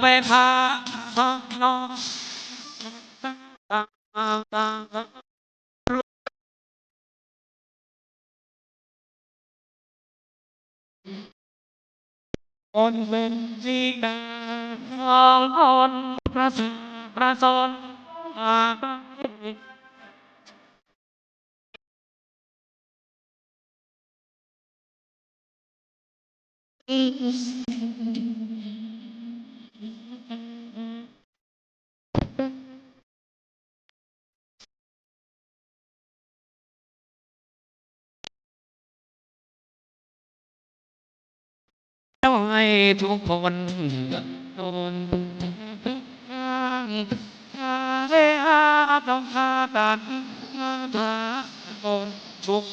ไปพาน้องคนเป็นสีแดงมองคนประสนมาแล้วให้ทุกคนโดนเฮ้ยต้องหากันคนทุก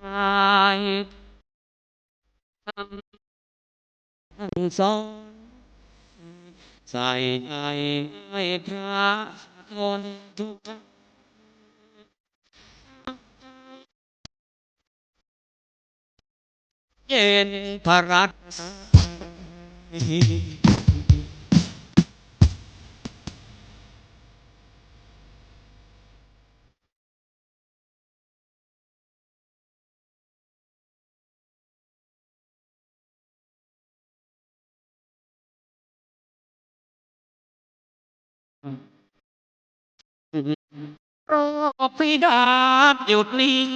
ไอ้สอนใส่ให้พระคนทุกเย็นพระรัตน์โปรดพิดาหยุดนิ่ง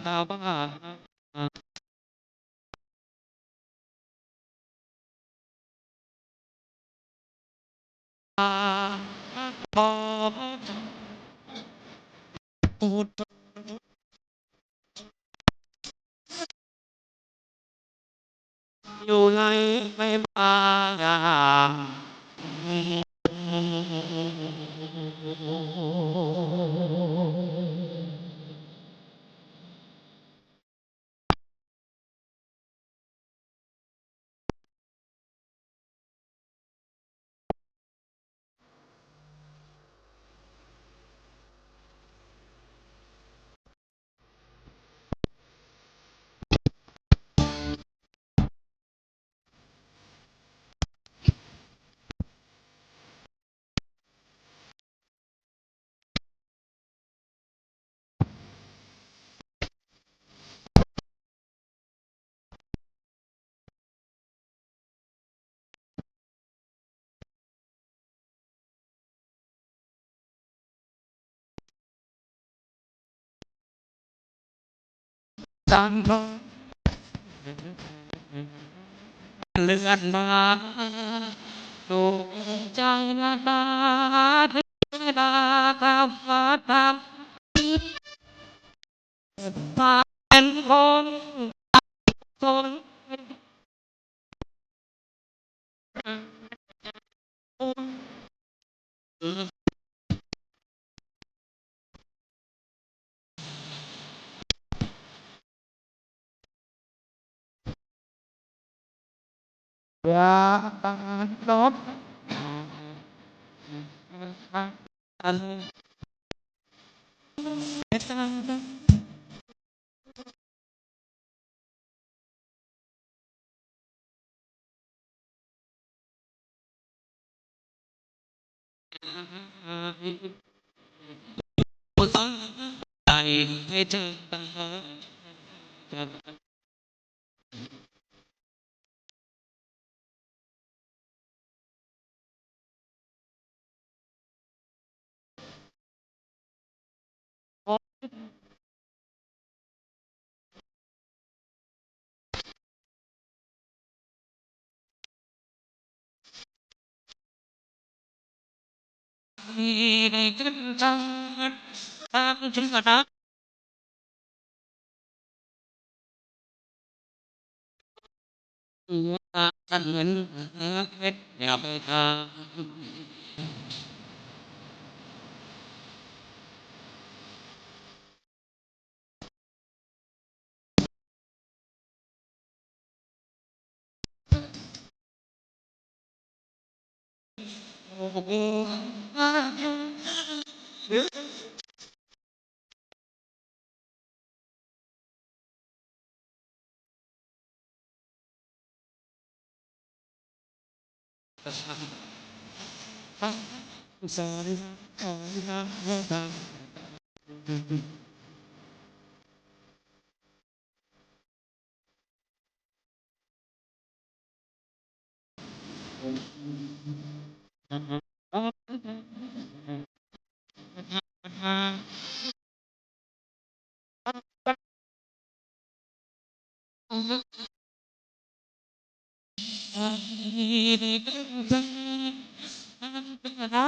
ตาบ้าพอพูดอยู่ในไม่บ้าตั้งเลือนมาดูใจนาตาเทดาตามมาตามตาเป็นคนอยากลบอันไม่ตั้งใจให้เธอ ได้ขึ้นจังตามชื่อนะฉันเงินเพชรอย่าไปทางโอ้โหสาริกาได้ขึ้นจังนะ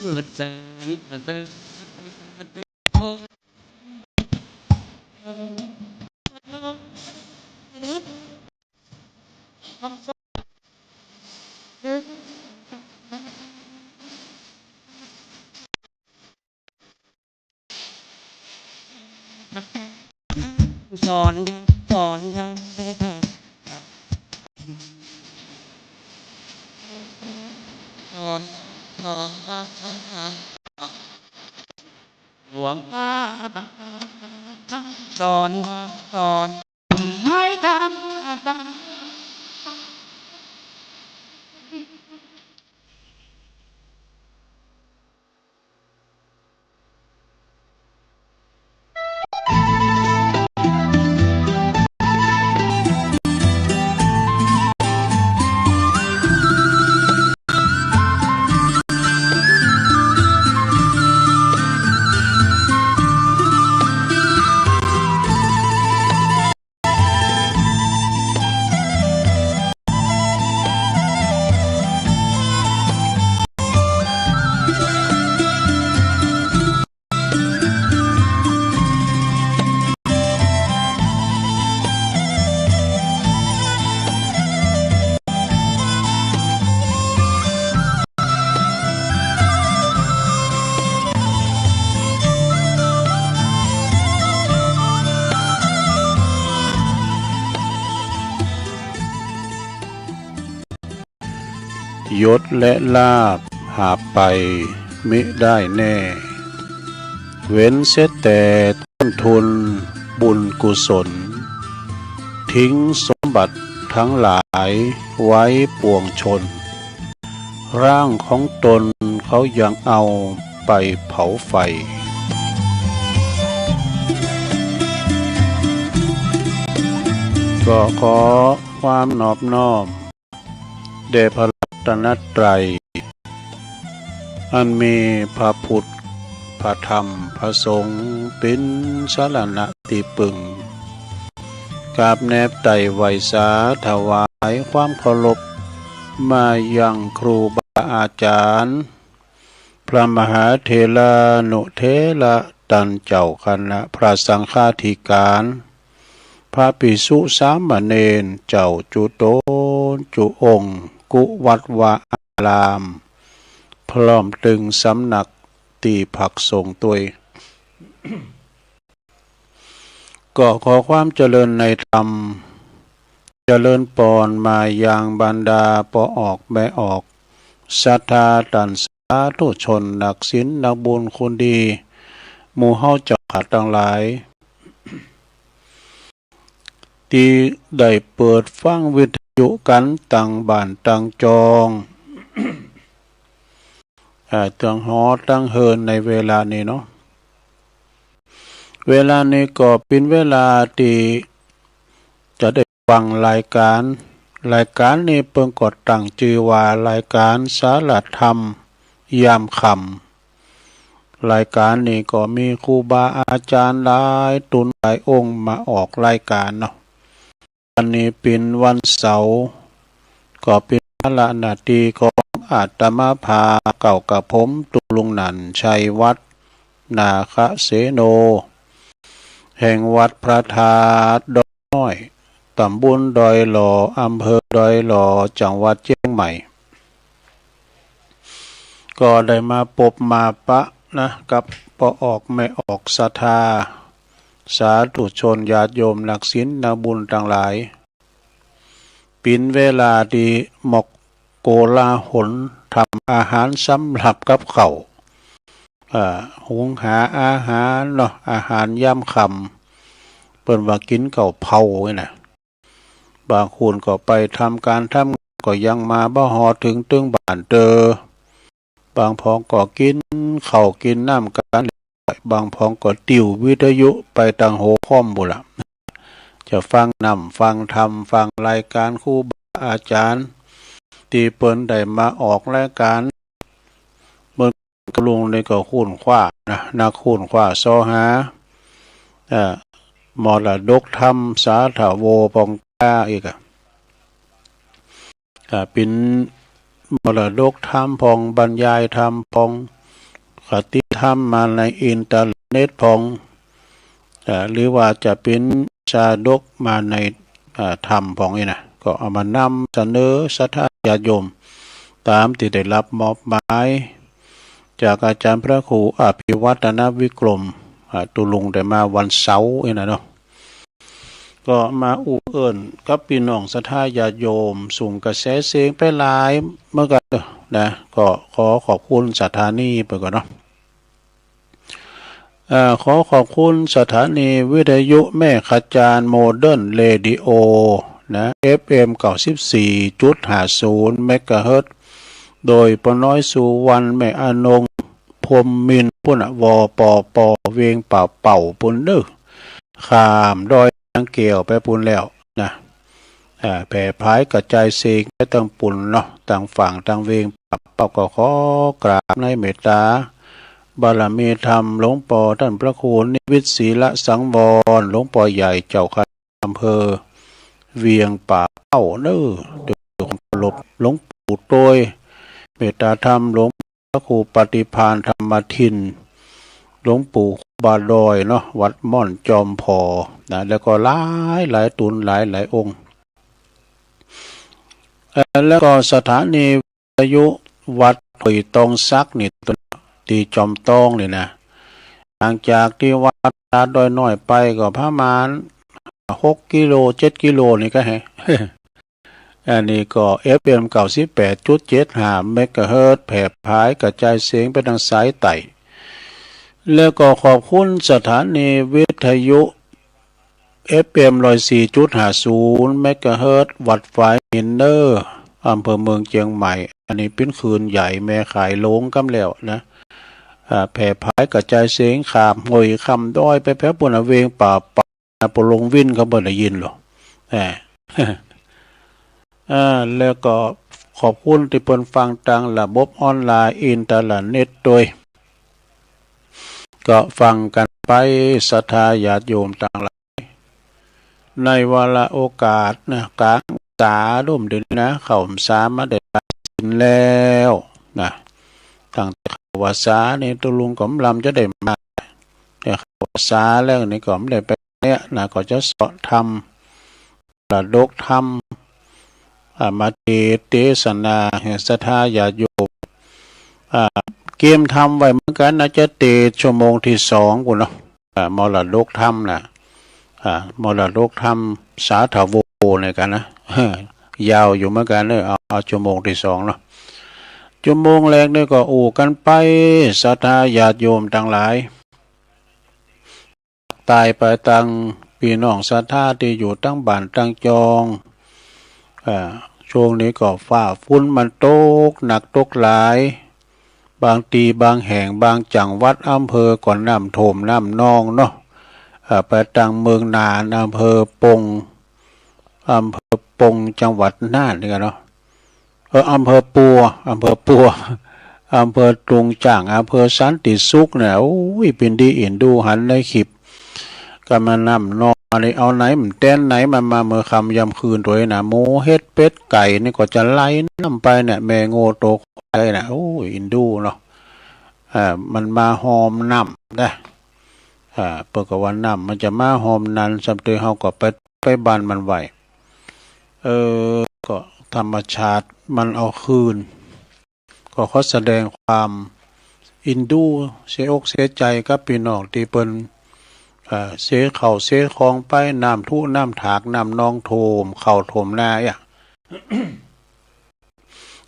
Lật sáng giòn giòn giòn luống giòn giòn hai tam ยศและลาภหาไปมิได้แน่เว้นเสียแต่ต้นทุนบุญกุศลทิ้งสมบัติทั้งหลายไว้ปวงชนร่างของตนเขายังเอาไปเผาไฟก็ขอความนอบน้อมแด่พระรัตนตรัยอันมีพระพุทธพระธรรมพระสงฆ์เป็นสรณะที่พึ่งกราบแนบไต่ไหวสาถวายความเคารพมายังครูบาอาจารย์พระมหาเถรานุเถระตันเจ้าคณะพระสังฆาธิการพระภิกษุสามเณรเจ้าจุโตนจุองค์กุวัดวาอารามพร้อมตึงสำนักตีผักส่งตัวก็ขอความเจริญในธรรมเจริญปอนมาอย่างบรรดาปอออกแม่ออกศรัทธาตันสาธุชนนักศีลนักบุญคนดีหมู่เฮาเจ้าขาดทั้งหลายที่ได้เปิดฟังวิทยุกันตั้งบ้านตั้งจองตั้งหอตั้งเฮินในเวลานี้เนาะเวลานี้ก็เป็นเวลาที่จะได้ฟังรายการ รายการนี้เปิ่งกดตั้งชื่อว่ารายการสารธรรมยามค่ำรายการนี้ก็มีครูบาอาจารย์หลายตุนหลายองค์มาออกรายการเนาะวันนี้เป็นวันเสาร์ก็เป็นภาระหน้าที่ของอาตมาภาเก่ากับผมตุลุงนันชัยวัฒน์นาคเสโนแห่งวัดพระธาตุดอยน้อยตำบลดอยหล่ออำเภอดอยหล่อจังหวัดเชียงใหม่ก็ได้มาพบมาปะนะกับปอออกไม่ออกศรัทธาสาธุชนญาติโยมนักศีลนักบุญทั้งหลายปินเวลาดีหมกโกลาหลทำอาหารสำหรับกับเขาหุงหาอาหารเนาะอาหารย่ำคำเปิ่นว่ากินเก่าเผาไว้นะบางคนก็ไปทำการทำก็ยังมาบ่ฮอถึงตึงบ้านเตอบางพองก็กินข้าวกินน้ำกันบางพองก็ติววิทยุไปตังโหค้อมบุละจะฟังนำฟังธรรมฟังรายการครูบาอาจารย์ที่เปิ้นได้มาออกรายการเมื่อกลุงในก็คุ้นคว้านะนักคุ้นคว้าซอหามรดกธรรมสาถาโวปองก้าอีกเป็นมรดกธรรมพองบรรยายธรรมพองคติธรรมมาในอินเทอร์เน็ตพองหรือว่าจะเป็นชาดกมาในธรรมพองนี่นะก็เอามานำเสนอศรัทธาญาติโยมตามที่ได้รับมอบหมายจากอาจารย์พระครูอภิวัฒนวิกรมตุลุงได้มาวันเสาร์นี่นะเนาะก็มาอุเอิญกับพี่น้องศรัทธาญาติโยมส่งกระแสเสียงไปหลายเมื่อกันนะก็ขอขอบคุณสถานีไปก่อนเนาะขอขอบคุณสถานีวิทยุแม่ขจารโมเดิร์นเรดิโอนะ FM 94.50 เมกะเฮิรตซ์โดยปน้อยสุวรรณแม่อานงพรหมมินทร์ปุณวปปเวียงเป่าปุณเด้อข้ามดอยนางเกี่ยวไปปุณแล้วนะแผ่พายกระจายเสียงไปตั้งปุ่นเนาะต่างฝั่งต่างเวียงเป่าก็ขอกราบในเมตตาบารมีธรรมหลวงปู่ท่านพระครูนิวิตศีลสังวรหลวงปู่ใหญ่เจ้าคณะอำเภอเวียงป่าเป้าเน้อโดยความเคารพหลวงปู่โตยเมตตาธรรมหลวงพระครูปฏิภาณธรรมทินหลวงปู่บาดอยเนาะวัดม่อนจอมพอนะแล้วก็หลายตุนหลายองค์แล้วก็สถานีวิทยุวัดผุยตองซักนี่ตัวที่จอมตองนี่นะห่างจากที่วัดดอยน้อยไปก็ประมาณ6 กิโล 7 กิโลนี่ก็ให้ อันนี้ก็ FM 98.75 เมกะเฮิรตซ์แผ่พายกระจายเสียงไปทางสายไต่แล้วก็ขอบคุณสถานีวิทยุ FM 104.50 เมกะเฮิรตซ์วัดฝายมินเนอร์อำเภอเมืองเชียงใหม่อันนี้เป็นคืนใหญ่แม่ขายโลงกำแล้วนะแผ่พายกระจายเสียงขามหอยคำด้อยไปแพ้ปุ่นเวงป่าปลงวินเขาบ่ได้ยินหรอแล้วก็ขอบคุณที่เพิ่นฟังทางระบบออนไลน์อินเทอร์เน็ตโดยก็ฟังกันไปศรัทธาญาติโยมต่างหลายในวาระโอกาสนะกลางษาร่วมเดือนนะเข้าพรรษามาได้สินแล้วนะตั้งแต่เข้าพรรษานี่ตุลุงกำลำจะได้มาแต่เข้าพรรษาแล้วนี่ก็ไม่ได้ไปเนี่ยนะก็จะสอนธรรมระดกธรรมมาเทศนาแห่งศรัทธาญาติโยมเกมทำไว้เหมือนกันนะจะชั่วโมงที่2กูเนาะมรดกธรรมนะมรดกธรรมสาถาโวในกันนะยาวอยู่เหมือนกันเลยเอาชั่วโมงที่2เนาะชั่วโมงแรกนี่ก็อู่กันไปศรัทธาญาติโยมทั้งหลายตายไปตั้งพี่น้องศรัทธาที่อยู่ตั้งบ้านตั้งจองช่วงนี้ก็ฟ้าฝนมันตกหนักตกหลายบางตีบางแห่งบางจังหวัดอำเภอก่อนน้ำท่วมน้ำนองเนาะไปตั้งเมืองนานอำเภอปง อำเภอปงจังหวัดน่านนี่กันเนาะอำเภอปัวอำเภอตุงจ่างอำเภอสันติสุขเนี่ยโอ้ยเป็นดีเอ็นดูหันในคลิปก็มานำนอนอะไรเอาไหนมันเต้นไหนมันมาเมื่อคำยำคืนตัวนะหมูเฮ็ดเป็ดไก่นี่ก็จะไล่น้ำไปเนี่ยแม่โง่โตไปนะโอ้ยอินดูเนาะมันมาหอมน้ำได้เปิดกับวันน้ำมันจะมาหอมนันสำเตยเฮาก็ไปบานมันไหวก็ธรรมชาติมันเอาคืนก็เขาแสดงความอินดูเสียอกเสียใจกับพี่น้องที่เปิ้นเสียเข่าเสียคองไปน้ำทุน้ำถากน้ำนองโถมเข่าโถมหน้า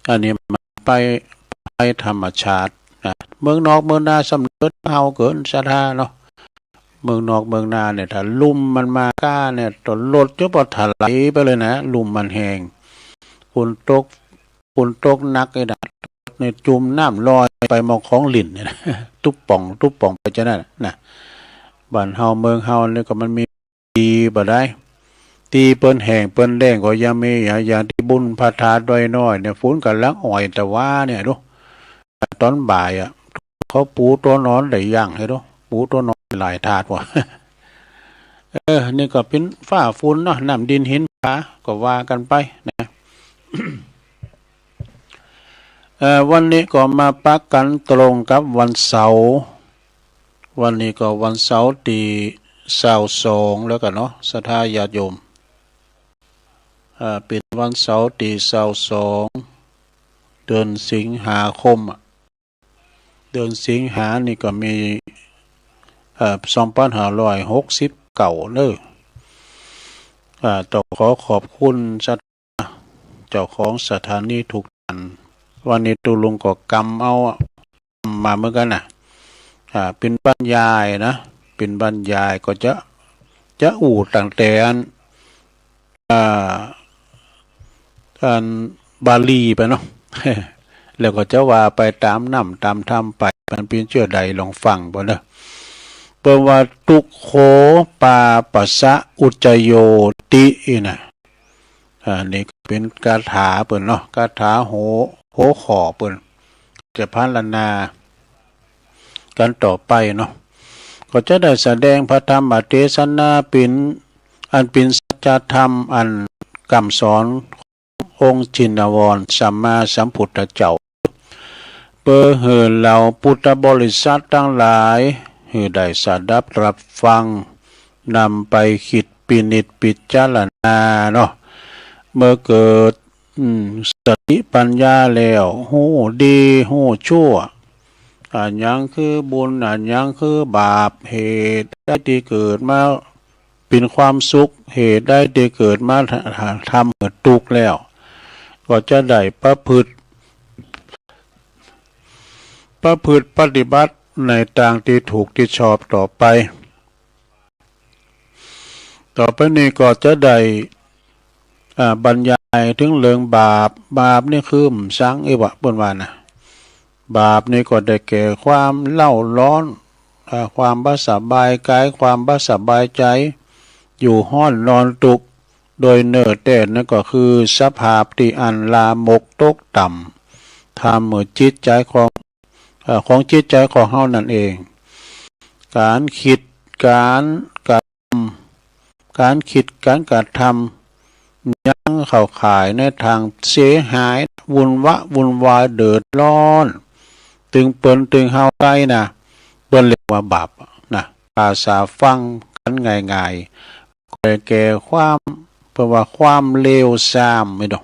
อันนี้มันไปธรรมชาติเมืองนอกเมืองนาสำเร็จเฮาเกินศรัทธาเนาะเมืองนอกเมืองนาเนี่ยถ้าลุ่มมันมาก้าเนี่ยตนรถจะปอดถลายไปเลยนะลุ่มมันแห้งฝนตกนักไอ้ดัดในจุ่มน้ำลอยไปมองของหลินเนี่ยทุบป่องไปจะนั่นนะบ้านเฮาเมืองเฮาเนี่ยก็มันมีตีบ่ได้ตีเปิ้นแห้งเปิ้นแดงก็ยังมีอย่างที่บุญพระธาตุด้อยน้อยเนี่ยฝนกันลังอ่อยแต่ว่าเนี่ยดูตอนบ่ายเขาปูตัวนอนได้ย่างให้ดูปูตัวนอนหลายถาดว่ะนี่ก็เป็นฝ้าฝุ่นเนาะน้ำดินหินผาก็ว่ากันไปนะวันนี้ก็มาปักกันตรงกับวันเสาร์วันนี้ก็วันเสาร์ที่22แล้วกันเนาะศรัทธาญาติโยมเป็นวันเสาร์ที่22เดือนสิงหาคมเดือนสิงหานี่ก็มี2569เลยต้องขอบคุณเจ้าของสถานีทุกท่านวันนี้ตุลุงก็กำเอามาเหมือนกันนะเป็นบรรยายนะเป็นบรรยายก็จะตั้งแต่อันบาลีไปเนาะ แล้วก็จะว่าไปตามน้ำตามธรรมไปมันเป็นเชื่อใดลองฟังบ่เนาะเปิดว่าตุโขปาปัสสะอุจโยตินะนี่เป็นคาถาเปิ่นเนาะคาถาโหขอเปิ่นจะพรรณนากันต่อไปเนาะก็จะได้แสดงพระธรรมเทศนาเป็นสัจธรรมอันคำสอนองค์ชินวรสัมมาสัมพุทธเจ้าเพื่อให้เราพุทธบริษัททั้งหลายให้ได้สดับรับฟังนำไปคิดพินิจพิจารณาเนาะเมื่อเกิดสติปัญญาแล้วหูดีหูชั่วอันยังคือบุญอันยังคือบาปเหตุได้ที่เกิดมาเป็นความสุขเหตุได้ที่เกิดมาทำเหมือนทุกข์แล้วก็จะได้ประพฤติปฏิบัติในทางที่ถูกที่ชอบต่อไปนี้ก็จะได้บรรยายถึงเรื่องบาปนี่คือสังวะเปิ้นว่านะบาปนี่ก็ได้แก่ความเล่าร้อนความบ่สบายกายความบ่สบายใจอยู่ห้อนนอนตุกโดยเนิ่นแต่นั่นก็คือสภาพที่อันลามกตกต่ำทำเหมือนจิตใจของจิตใจของเฮานั่นเองการคิดการกระทำยังเข้าข่ายในทางเสียหายวุ่นวายเดือดร้อนตึงเฮาใกล้นะเปิ้นเรียกว่าบาปนะภาษาฟังกันง่ายๆแก่ความเพราะว่าความเลวทรามไม่ดอก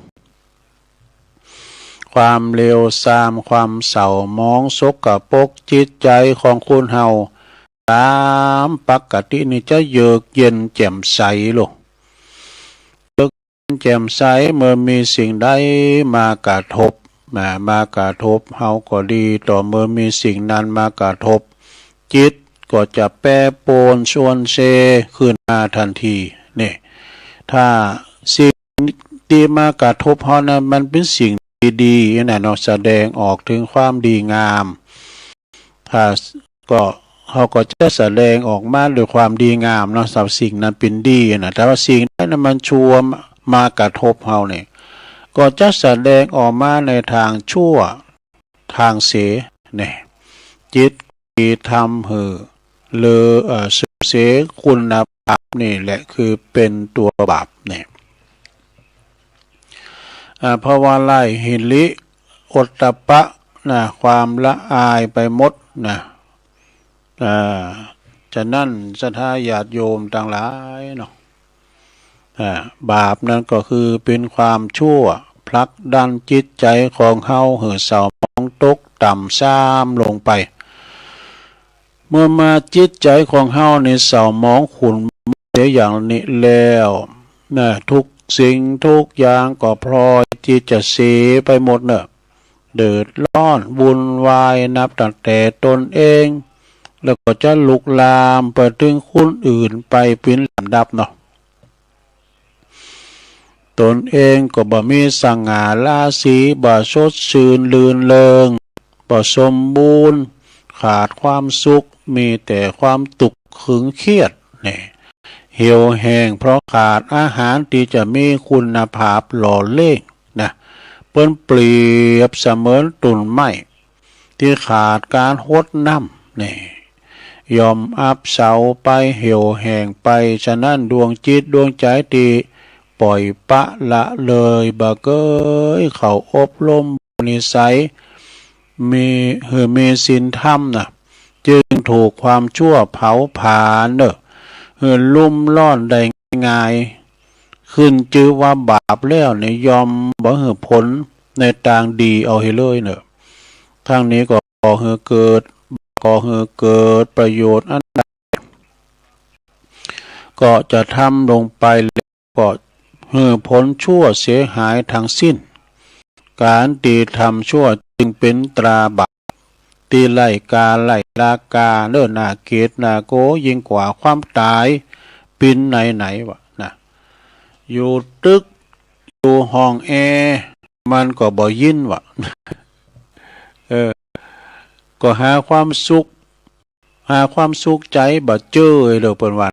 ความเลวทรามความเศร้ามองสกปรกจิตใจของคนเฮาตามปกตินี่จะเยือกเย็นแจ่มใสลูกแจ่มใสเมื่อมีสิ่งใดมากระทบเฮาก็ดีต่อเมื่อมีสิ่งนั้นมากระทบจิตก็จะแปรปรวนชวนเซขึ้นมาทันทีนี่ถ้าสิ่งที่มากระทบเฮานั้นมันเป็นสิ่งดีๆนะเนาะแสดงออกถึงความดีงามถ้าก็เขาก็จะแสดงออกมาด้วยความดีงามเนาะสำหรับสิ่งนั้นเป็นดีนะแต่ว่าสิ่งนั้นมันชั่ว มากระทบเฮาเนี่ยก็จะแสดงออกมาในทางชั่วทางเสียเนี่ยจิตที่ทำเหือเลอเสียคุณภาพนี่แหละคือเป็นตัวบาปเนี่ยเพราะว่าไล่หิริโอตตัปปะนะความละอายไปหมดนะฉะนั้นศรัทธาญาติโยมต่างหลายเนาะบาปนั้นก็คือเป็นความชั่วผลักดันจิตใจของเฮาเหือเศร้ามองตกต่ำซ้ำลงไปเมื่อมาจิตใจของเฮาในเศร้ามองขุ่นเสียอย่างนี้แล้วนะทุกสิ่งทุกอย่างก็พลอยที่จะเสียไปหมดเนอะเดือดร้อนวุ่นวายนับตั้งแต่ตนเองแล้วก็จะลุกลามไปถึงคนอื่นไปเป็นลำดับเนาะตนเองก็บ่มีสง่าราศีบ่สดชื่นลื่นเริงบ่สมบูรณ์ขาดความสุขมีแต่ความตุกข์ขึงเครียดนี่เหี่ยวแห้งเพราะขาดอาหารที่จะมีคุณภาพหล่อเลี้ยงนะเปิ้นเปรียบเสมือนตุ่นไม้ที่ขาดการหดน้ำนี่ยอมอับเสาไปเหี่ยวแห้งไปฉะนั้นดวงจิตดวงใจที่ปล่อยปะละเลยบะเกยเขาอบรมนิสัยมีศีลธรรมนะจึงถูกความชั่วเผาผลาญเนอะลุ่มล่อนได้ง่ายขึ้นจื้อว่าบาปแล้วเนี่ยยอมบ่เหือผลในทางดีเอาให้เลยเนอะทางนี้ก็ก่อให้เกิดประโยชน์อันใดก็จะทำลงไปก็ผลชั่วเสียหายทั้งสิ้นการตีทำชั่วจึงเป็นตราบาปตีไล่กาไล่ลากาเนิ่นนาเกตนาโกยิ่งกว่าความตายปินไหนวะนะอยู่ตึกอยู่ห้องแอร์มันก็บ่ยินวะก็หาความสุขใจบ่เจอเด้อเปิ้นว่า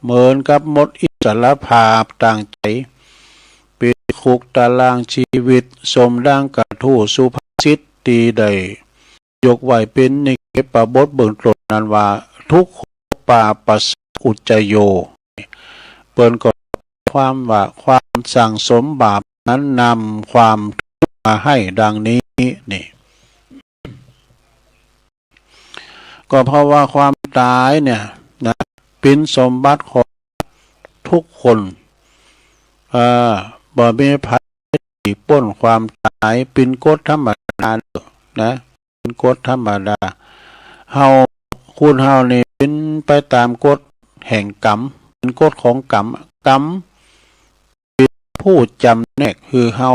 เหมือนกับหมดอิสรภาพต่างใจปิดคุกตารางชีวิตสมดังกระทู้สุภาษิตตีใดยกไว้เป็นในเก็บประบทเบื้องต้นนั้นว่าทุกขปาปัสอุจจโยเปิ้นก็ความว่าความสั่งสมบาปนั้นนำความทุกข์มาให้ดังนี้นี่ก็เพราะว่าความตายเนี่ยนะเป็นสมบัติของทุกคนบ่มีภัยที่ป้นความตายเป็นกฎธรรมดานะเป็นกฎธรรมดาเฮานี่เป็นไปตามกฎแห่งกรรมเป็นกฎของกรรมเป็นผู้จำแนกคือเฮา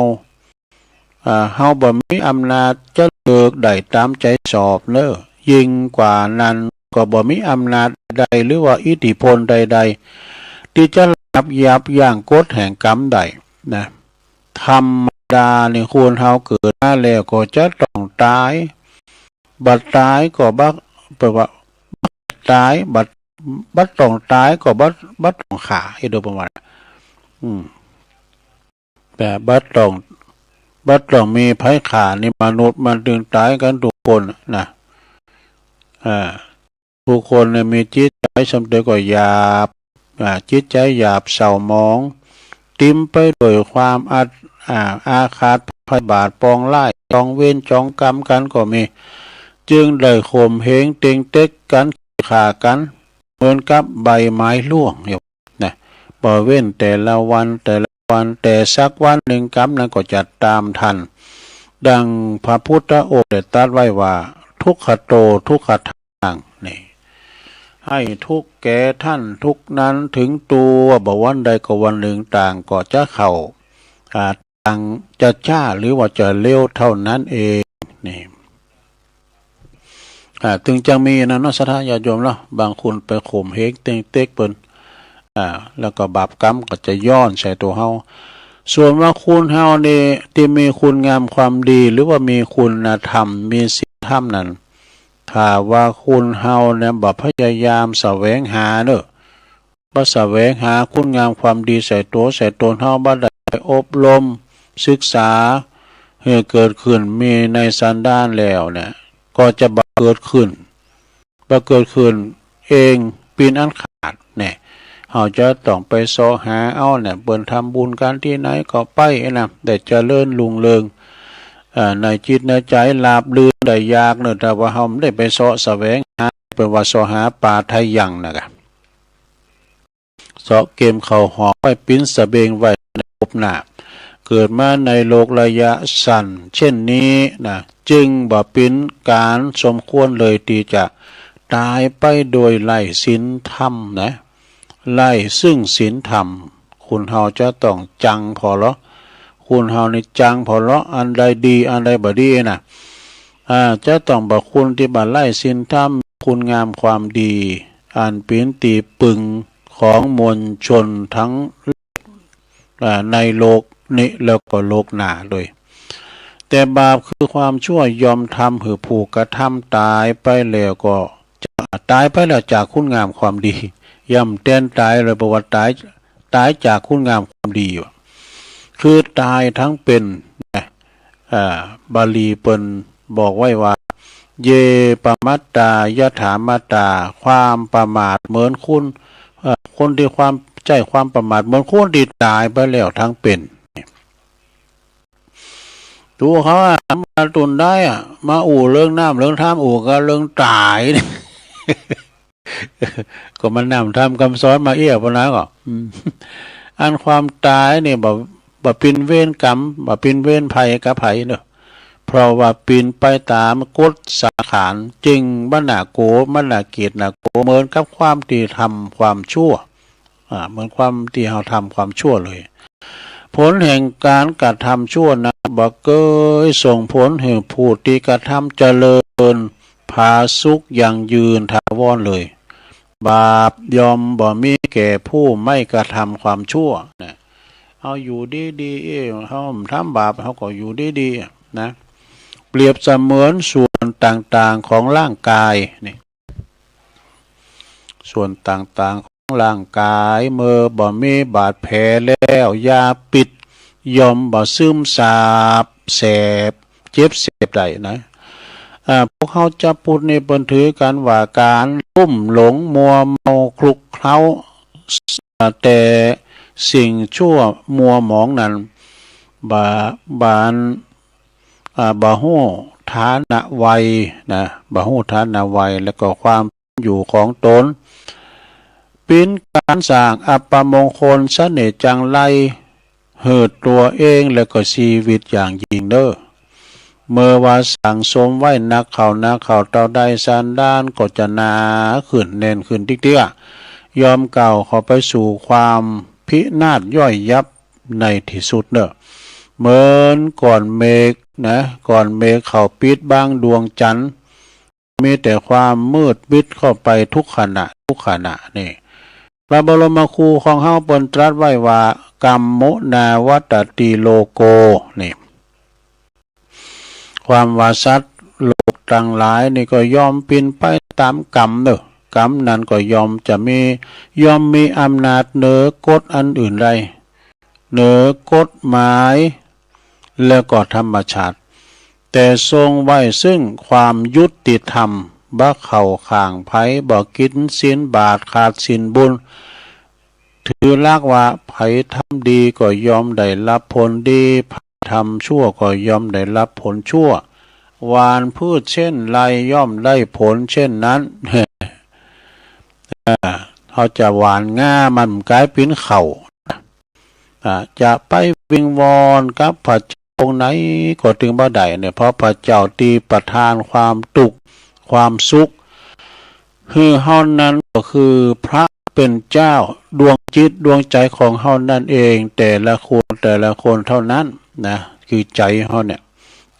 บ่มีอำนาจจะเลิกได้ตามใจชอบเน้อยิ่งกว่านั้นก็บ่มีอำนาจใดหรือว่าอิทธิพลใดๆที่จะยับยั้งกฎแห่งกรรมใดนะธรรมดาในควรเฮาเกิดมาแล้วก็จะต้องตายบัดตายก็บัดแปลว่าตายบัดต้องตายก็บัดต้องขาให้โดยประมาณแต่บัดต้องมีภัยขาในมนุษย์มันถึงตายกันทุกคนนะทุกคนเนี่ยมีจิตใจสำเร็จก็หยาบจิตใจหยาบเศร้าหมองติ้มไปด้วยความอาฆาตพยาบาทปองไล่จองเวรจองกรรมกันก็มีจึงได้ข่มเหงเต็งเต็กกันฆ่ากันเหมือนกับใบไม้ร่วงอยู่นะบ่เว้นแต่ละวันแต่สักวันหนึ่งกรรมนั้นก็จะตามทันดังพระพุทธองค์ได้ตรัสไว้ว่าทุกขโตทุกขทางนี่ให้ทุกแก่ท่านทุกนั้นถึงตัวบ่วันใดก็วันหนึ่งต่างก็จะเข้าต่างจะช้าหรือว่าจะเร็วเท่านั้นเองนี่ถึงจะมีนะเนาะศรัทธาญาติโยมเนาะบางคนไปข่มเหงเต็งเต็กเปิ้นแล้วก็บาปกรรมก็จะย้อนใส่ตัวเฮาส่วนว่าคุณเฮานี่ที่มีคุณงามความดีหรือว่ามีคุณธรรมมีศีลธรรมนั้นถ้าว่าคุณเฮาเนี่ยบ่พยายามแสวงหาเด้อบ่แสวงหาคุณงามความดีใส่ตัวใส่ตนเฮาบ่ได้ อบรมศึกษาให้เกิดขึ้นมีในสันดานแล้วเนี่ยก็จะบังเกิดขึ้นเองปีนอันขาดเนี่ยเราจะต้องไปสอหาเอาเนี่ยเปิ่นทำบุญกันที่ไหนก็ไปนะแต่เจริญรุ่งเรืองในจิตในใจลาบลื่นได้ยากเนอะแต่ว่าเราไม่ได้ไปสอแสวงหาเป็นว่าสอหาป่าไทยยังนะครับสอเกมเขาหอไปปิ้นสะเบงไว้ในภพหน้าเกิดมาในโลกระยะสั้นเช่นนี้นะจึงบ่เป็นการสมควรเลยที่จะตายไปโดยไร้ศีลธรรมนะไล่ซึ่งศีลธรรมคุณเฮาจะต้องจังพอละคุณเฮาในจังพอละอันใดดีอันใดบ่ดีนะจะต้องบอกคุณที่บ่ไล่ศีลธรรมคุณงามความดีอันเป็นตีปึงของมวลชนทั้งในโลกนี้แล้วก็โลกหน้าด้วยแต่บาปคือความชั่วยอมทำหือผูกกระทำตายไปแล้วก็ตายไปแล้วจากคุณงามความดีย่ำเต้นตายเลยประวัติตายจากคุณงามความดีคือตายทั้งเป็นบาลีเปิ้นบอกไว้ว่าเยปมัตตายถามัตตาความประมาทเหมือนคุณคนที่ความใจความประมาทเหมือนคนที่ตายไปแล้วทั้งเป็นตัวเขามาตุนได้มาเรื่องน้ำเรื่องท่ามก็เรื่องตายก็มันนำทำคำสอนมาเอี้ยพนะก็อันความตายเนี่ยบ่ปินเวรกรรมบ่ปินเวรภัยกับภัยเนอะเพราะว่าปินไปตามกฎสังขารจริงบรรณาโกบรรณาเกตนะโกเหมือนกับความที่ทำความชั่วเหมือนความที่เราทำความชั่วเลยผลแห่งการกระทำชั่วนะบ่เกยส่งผลให้ผู้ที่กระทำเจริญผาสุขอย่างยืนถาวรเลยบาปยอมบ่มีแก่ผู้ไม่กระทำความชั่วนะเอาอยู่ดีๆเขาทำบาปเขาก็อยู่ดีๆนะเปรียบเสมือนส่วนต่างๆของร่างกายนี่ส่วนต่างๆของร่างกายเมื่อบ่มีบาดแผลแล้วยาปิดยอมบ่ซึมซาบแสบเจ็บเสบได้นะพวกเขาจะพูดในบันทึกกันว่าการลุ่มหลงมัวเมาคลุกเคล้าแต่สิ่งชั่วมัวหมองนั้นบานบาหูฐานะวัยนะบาหูฐานะวัยแล้วก็ความอยู่ของตนเป็นการสร้างอัปมงคลเสน่ห์จังไรเหิดตัวเองแล้วก็ชีวิตอย่างยิ่งเด้อเมื่อว่าสั่งสมไว้นักเขาเต่าใดสันด้านก็จะหนาขึ้นเน่นขึ้นติ๊กเตี้ยยอมเก่าเข้าไปสู่ความพินาศย่อยยับในที่สุดเนอะเหมือนก่อนเมฆนะก่อนเมฆเขาปิดบางดวงจันทร์มีแต่ความมืดมิดเข้าไปทุกขณะนี่พระบรมครูของเฮาเปิ้นตรัสไว้ว่ากรรมมุนาวัตติโลโกนี่ความว่าสัตว์โลกทั้งหลายนี่ก็ยอมปินไปตามกรรมเนอะกรรมนั้นก็ยอมมีอำนาจเหนือกฎอันอื่นใดเหนือกฎหมายแล้วก็ธรรมชาติแต่ทรงไว้ซึ่งความยุติธรรมบ่เข้าข้างไผบ่กินศีลบาทขาดศีลบุญถือลักว่าไผทำดีก็ยอมได้รับผลดีทำชั่วก็ย่อมได้รับผลชั่วหวานพืชเช่นไรย่อมได้ผลเช่นนั้น เขาจะหวานง่ามันกลายเป็นเข่าจะไปวิงวอนกับพระเจ้าองค์ไหนก็ถึงบ่ได้เนี่ยเพราะพระเจ้าตีประทานความตุกความสุขคือเฮานั้นก็คือพระเป็นเจ้าดวงจิตดวงใจของเฮานั่นเองแต่ละคนเท่านั้นนะคือใจเฮาเนี่ย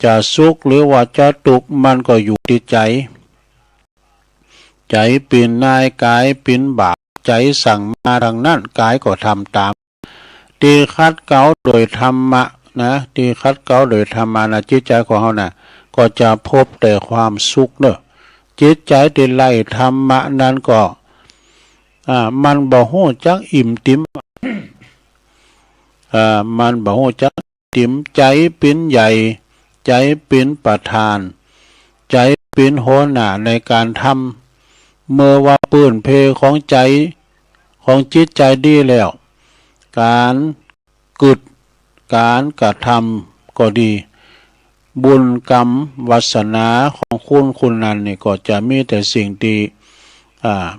จะสุขหรือว่าจะทุกข์มันก็อยู่ที่ใจเป็นนายกายเป็นบ่าวใจสั่งมาทางนั้นกายก็ทำตามที่คัดเกลาโดยธรรมะนะที่คัดเกลาโดยธรรมะนะจิตใจของเฮาน่ะก็จะพบแต่ความสุขเนอะจิตใจที่ไล่ธรรมะนั้นก็มันบ่ฮู้จักอิ่มติม มันบ่ฮู้จักติ่มใจเป็นใหญ่ใจเป็นประธานใจเป็นหัวหน้าในการทำเมื่อว่าปื้นเพของใจของจิตใจดีแล้วการกึดการกระทำก็ดีบุญกรรมวาสนาของคุณนั้นนี่ก็จะมีแต่สิ่งดี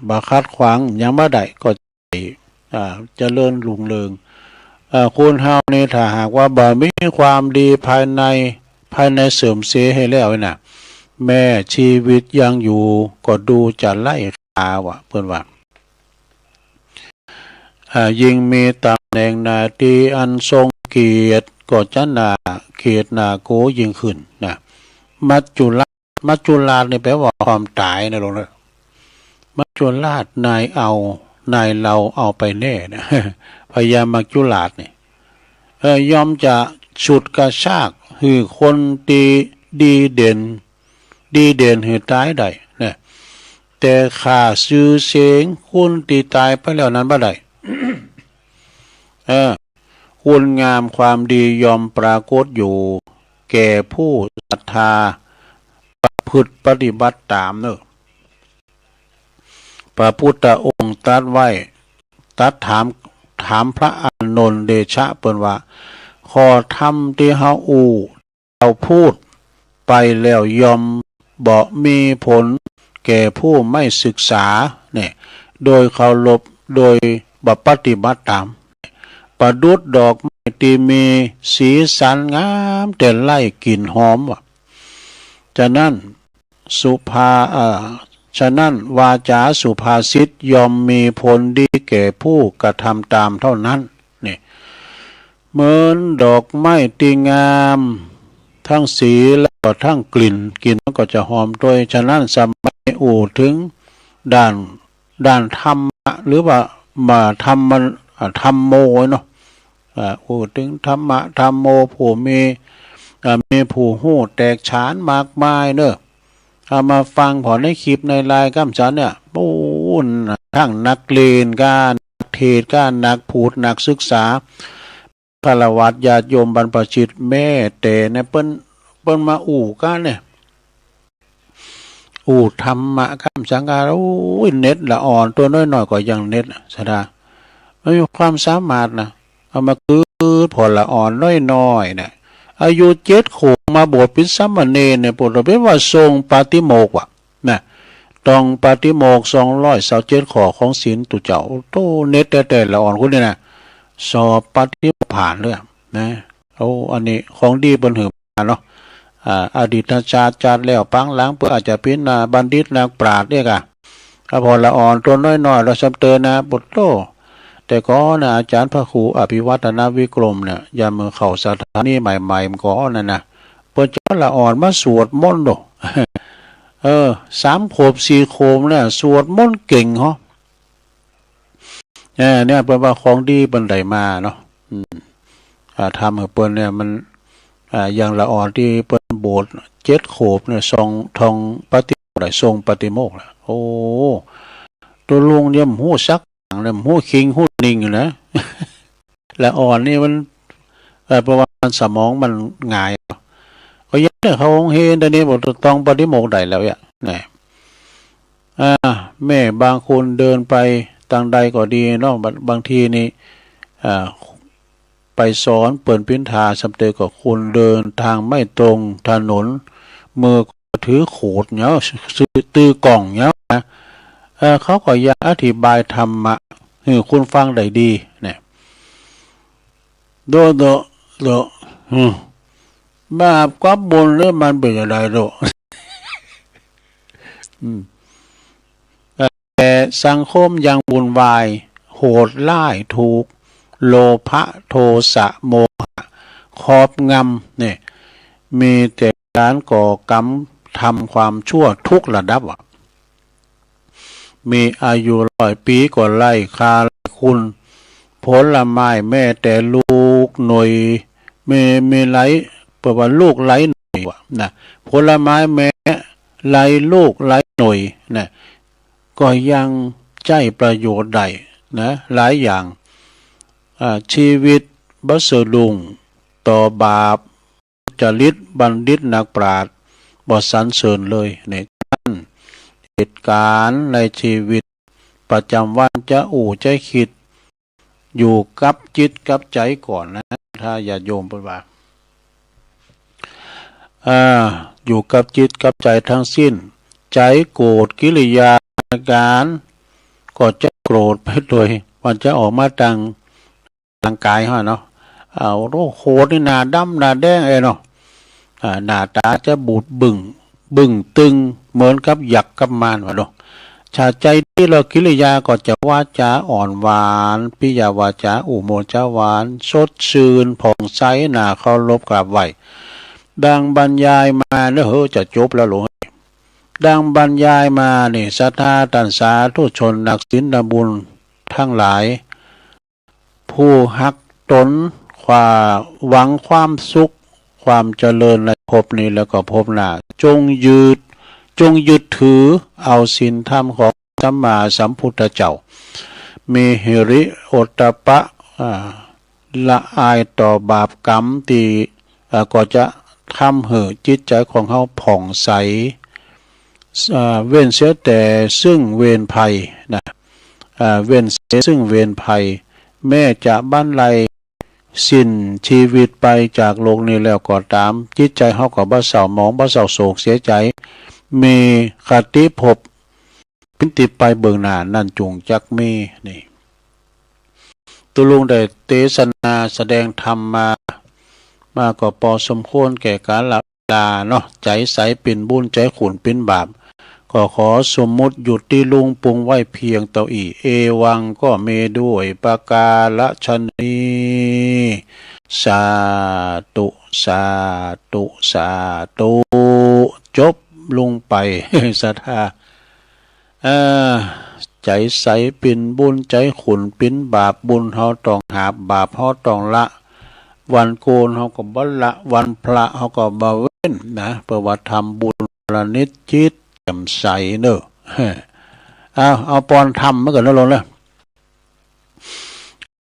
บ่คัดขวางยังบ่ได้ก็เจริญรุ่งเรืองคุณเฮานี่ถ้าหากว่าบ่มีความดีภายในเสริมเสียให้แล้วน่ะแม่ชีวิตยังอยู่ก็ดูจะไล่ขาวะเพิ่นว่ายิ่งมีตำแหน่งหน้าที่อันทรงเกียรติก็จะเกียรติโกยิ่งขึ้นนะมัจจุราชนี่แปลว่าความตายนะลงนะมัจจุราชนายเราเอาไปแน่นะพญามัจจุราชนี่ยอมจะฉุดกระชากหือคนดีเด่นหือตายได้นะแต่ข้าชื่อเสียงคุณตีตายไปแล้วนั้นบ่ได้ คุณงามความดียอมปรากฏอยู่แก่ผู้ศรัทธาประพฤติปฏิบัติตามเนอะพระพุทธองค์ตรัสไว้ถามพระอานนท์เดชะเปิ้นว่าขอธรรมที่เฮาเราพูดไปแล้วยอมบ่มีผลแก่ผู้ไม่ศึกษาเนี่ยโดยเคารพโดยบ่ปฏิบัติตามประดุจดอกไม้ที่มีสีสันงามแต่ไล่กลิ่นหอมว่ะฉะนั้นวาจาสุภาษิตยอมมีผลดีแก่ผู้กระทำตามเท่านั้นนี่เหมือนดอกไม้ที่งามทั้งสีและก็ทั้งกลิ่นมันก็จะหอมโดยฉะนั้นสมัยถึงด้านธรรมะหรือว่ามาธรรมโมเนาะถึงธรรมะธรรมโมผู้มีผู้หู้แตกฉานมากมายเนอะเอามาฟังพอในคลิปในไลน์กัมฉันเนี่ยปูนทั้งนักเรียนการเทศการนักพูดนักศึกษาฆราวาสญาติโยมบรรพชิตแม่แต่เนี่ยเปิ้นมากันเนี่ยธรรมะกัมสังการเน็ตละอ่อนตัวน้อยๆก็ยังเน็ตสดาไม่มีความสามารถนะเอามาพอละอ่อนน้อยๆเนี่ยอายุ7 ขวบมาบวชเป็นสามเณรเนี่ยปวดเป็นว่าทรงปาติโมกข์ว่ะนะต้องปาติโมกข์227ข้อของศีลตุเจ้าโตเน็ตแต่ละอ่อนคุณเนี่ยนะสอบปาติโมกข์ผ่านเลยนะอันนี้ของดีบนหือเนาะอดีตชาติจัดแล้วปังหลังเพื่ออาจจะเป็นบัณฑิตนักปราชญ์เนี่ยค่ะพอละอ่อนตัวน้อยๆเราสำเตือนนะบทโตแต่ก็นะอาจารย์พระครูอภิวัฒนวิกรมเนี่ยยามมือเข้าสถานีใหม่ๆมันก็นั่นนะเปิดจะละอ่อนมาสวดมนต์โด3 ขวบ 4 ขวบเนี่ยสวดมนต์เก่งเหรอเนี่ยเป็นว่าของดีบันไดมาเนาะทำให้เปิ้นเนี่ยมันอย่างละอ่อนที่เปิ้นโบสถ์7 ขวบเนี่ยทองปฏิโมกข์ได้ทรงปฏิโมกข์ล่ะโอ้ตัวลุงเนี่ยหู้ซักเนี่ยหู้คิงหู้นิ่งอยู่นะละอ่อนนี่มันเพราะว่าสมองมันง่ายก็ยังเนี่ยเขาเฮนตอนนี้บอกต้องปฏิโมกข์ได้แล้วเนี่ยแม่บางคนเดินไปทางใดก็ดีเนาะบางทีนี่ไปสอนเปิ่นพินทาสำเตก็คนเดินทางไม่ตรงถนนมือถือโขดเนาะตื้อกล่องเนาะนะเขาก็อยากอธิบายธรรมะให้คุณฟังได้ดีเนี่ยโดบาปกับบุญแล้วมันเป็นอะไรโดแต่สังคมยังวุ่นวายโหดร้ายถูกโลภะโทสะโมหะครอบงำเนี่ยมีแต่การก่อกรรมทำความชั่วทุกระดับมีอายุ100 ปีก็ไล่คาคุณผลไม้แม่แต่ลูกหน่วยมีไหลเปิดว่าลูกไหลหน่วยนะผลไม้แม่ไหลลูกไหลหน่วยนะก็ยังใจประโยชน์ได้นะหลายอย่างชีวิต บัสลุงต่อบาปจริตบัณฑิตนักปราชญ์บ่สรรเสริญเลยในการเหตุการณ์ในชีวิตประจำวันจะใจคิดอยู่กับจิตกับใจก่อนนะถ้าอย่าโยมพูดว่าอยู่กับจิตกับใจทั้งสิ้นใจโกรธกิริยาการก็จะโกรธไปโดยมันจะออกมาทางร่างกายเนาะโรคโคตรนี่หน้าดำหน้าแดงเนาะหน้าตาจะบูดบึ้งตึงเหมือนกับหยักกับมารวะเนาะชาใจที่เรากิริยาก็จะว่าจาอ่อนหวานปิยวาจาอุโมจาหวานสดชื่นผ่องใสน่าเคารพกราบไหวดังบรรยายมาเนอะจะจบแล้วหลวงดังบรรยายมานี่ศรัทธาตันสาธุชนนักศีลบุญทั้งหลายผู้ฮักตนหวังความสุขความเจริญในภพนี้แล้วก็ภพหน้าจงยึดถือเอาศีลธรรมของสัมมาสัมพุทธเจ้ามีหิริโอตตัปปะละอายต่อบาปกรรมตีก็จะทำให้จิตใจของเขาผ่องใสเว้นเสียแต่ซึ่งเวรภัยนะเว้นเสียซึ่งเวรภัยแม้จะบั้นไลสิ้นชีวิตไปจากโลกนี้แล้วก็ตามจิตใจเขาก็บ่เศร้าหมองบ่เศร้าโศกเสียใจมีคติภพพิติไปเบื้องหน้านั่นจงจักมีนี่ตุลุงได้เทศนาแสดงธรรมมาก็พอสมควรแก่กาลเนาะใจใสเป็นบุญใจขุ่นเป็นบาปก็ขอสมมุติหยุดที่ลุงปรุงไว้เพียงเต่าอีเอวังก็เมด้วยปากาละชนีสาธุสาธุสาธุจบลุงไปศรัทธาใจใสเป็นบุญใจขุ่นเป็นบาปบุญเฮาต้องหาบาปเฮาต้องละวันโกนเฮาก็บ่ละวันพระเฮาก็บ่เว้นนะเพื่อว่าทำบุญละนิดจิตแจ่มใสเนอะเอาปอนทำเมื่อก่อนแล้วลงเลย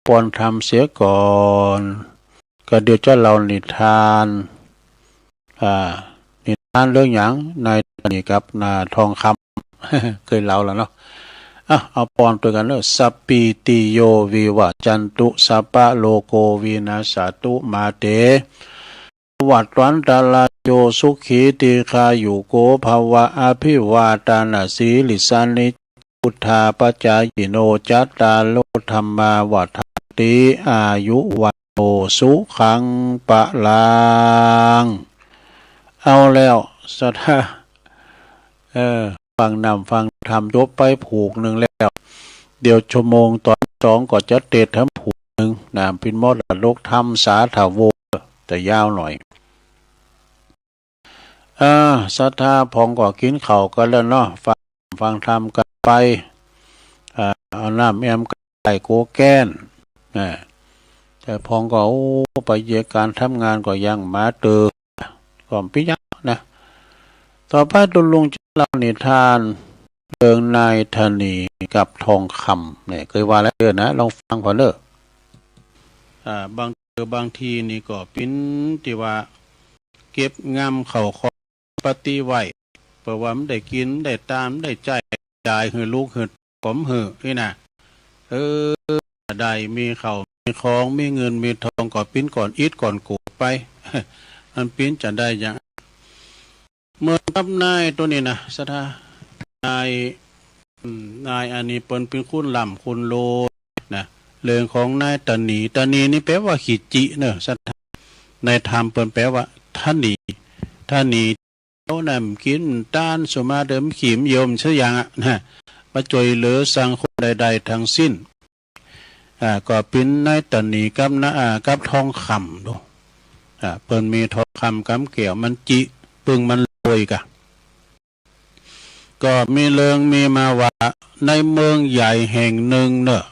ปอนทำเสียก่อนก็เดี๋ยวจะเล่านิทานนิทานเรื่องหยังนายนี่กับนาทองคำเคยเล่าแล้วเนาะเอาปอนตัวกันเนอะสัปปิติโยวิวัจจันตุสัพพะโลโกวินาศตุมาเตวัตวันตาลาโยสุขีติคายุโกภาวะอภิวาตานาสีลิสานิพุทธาปัจจายโนจัตตาโลธรรมาวัฏติอายุวันโนสุขังปะลังเอาแล้วสัทธาฟังนำฟังทำยบไปผูกหนึ่งแล้วเดี๋ยวชั่วโมงตอน2ก็จะเตะทั้งผูกหนึ่งนะเป็นมอดโลกธรรมสาถาวรแต่ยาวหน่อยศรัทธาพองก็กินข้าวกันแล้วเนาะฟังธรรมกันไปเอาน้ำแอมไก่โกแก้นแต่พองก็ไปเยการทำงานก็ยังมาเตอก่อนพิจารณาต่อไปตุลุงจะเล่านิทานเรื่องนายธนีกับทองคำเนี่ยเคยว่าแล้วนะลองฟังก่อนเด้อบางทีนี่ก็เป็นที่ว่าเก็บงำเข่าคอปฏิไว้เพื่อว่ามันได้กินได้ตามได้ใจจ่ายหือลูกหือผมหือนี่นะได้มีเข่ามีของมีเงินมีทองก็ปิ้นก่อนอิดก่อนกูไปมันปิ้นจะได้อย่างเมื่อกับนายตัวนี้นะสัทธานายอันนี้เป็นคุณลำคุณโลนะเรื่องของนายตานีนี่แปลว่าขีจิเนอะสัทธาในธรรมแปลว่าท่านีเขานำกินต้านสมาเดิมขีมโยมเช่นอย่างนะมาจ่วยเหลือสังคมใดๆทั้งสิ้นก็เป็นนายตานีกับทองคำดูเปิ้นมีทองคำกำเกี่ยวมันจิปึงมันรวยกะก็มีเรื่องมีมาว่าในเมืองใหญ่แห่งหนึ่งเนอะ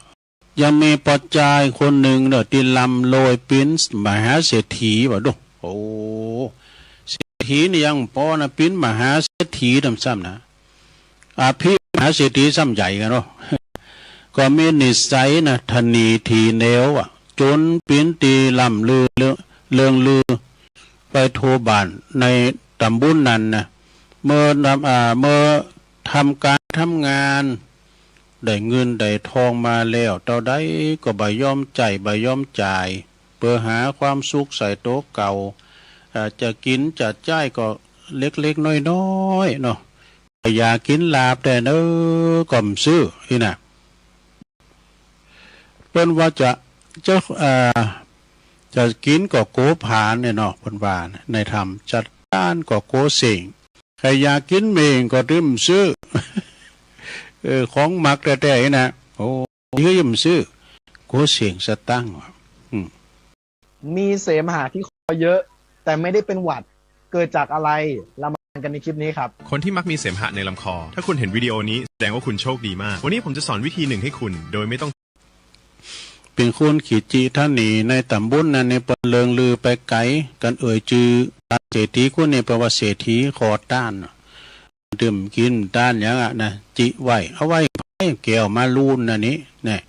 ยังมีปัจจัยคนหนึ่งเนอะที่ลำโลยปิ้นมหาเศรษฐีว่าดูโอ้เศรษฐีนี่ยังพอนะปิ้นมหาเศรษฐีซ้ำนะพี่มหาเศรษฐีซ้ำใหญ่กันเนาะก็มีนิสัยนะธนีทีเนวจ จนปีนตีลำลือเลืองลือไปโทบานในตำบุญนั้นนะเมื่อทำการทำงานได้เงินได้ทองมาแล้วเต่าใดก็บ่ยอมใจบ่ยอมจ่ายเพื่อหาความสุขใส่โต๊ะเก่าจะกินจะจ่ายก็เล็กๆน้อยๆเนาะอยากกินลาบแต่เนก่อมซื้อนี่นะเปิ้นว่าจะกินก็โกผานเนี่ยเนาะเปิ้นว่าในธรรมจัดต้านก็โกเสิงใครอยากกินเมงก็ริมซื้อของมักแต่ๆนะโอ้ยืมซื้อโกเสิงสตั้งมีเสมหะที่คอเยอะแต่ไม่ได้เป็นหวัดเกิดจากอะไรเรามาดูกันในคลิปนี้ครับคนที่มักมีเสมหะในลำคอถ้าคุณเห็นวิดีโอนี้แสดงว่าคุณโชคดีมากวันนี้ผมจะสอนวิธีหนึ่งให้คุณโดยไม่ต้องเป็นคุณขีดจีท่านหนีในตำบุญนั้นในปนเลิงลือไปไกลกันจือเศรษฐีคุณในประวัติเศรษฐีขอต้านดื่มกินต้านอย่างนะจิไหวเอาไว้แก้วมาลูนนะนี้เนี่ย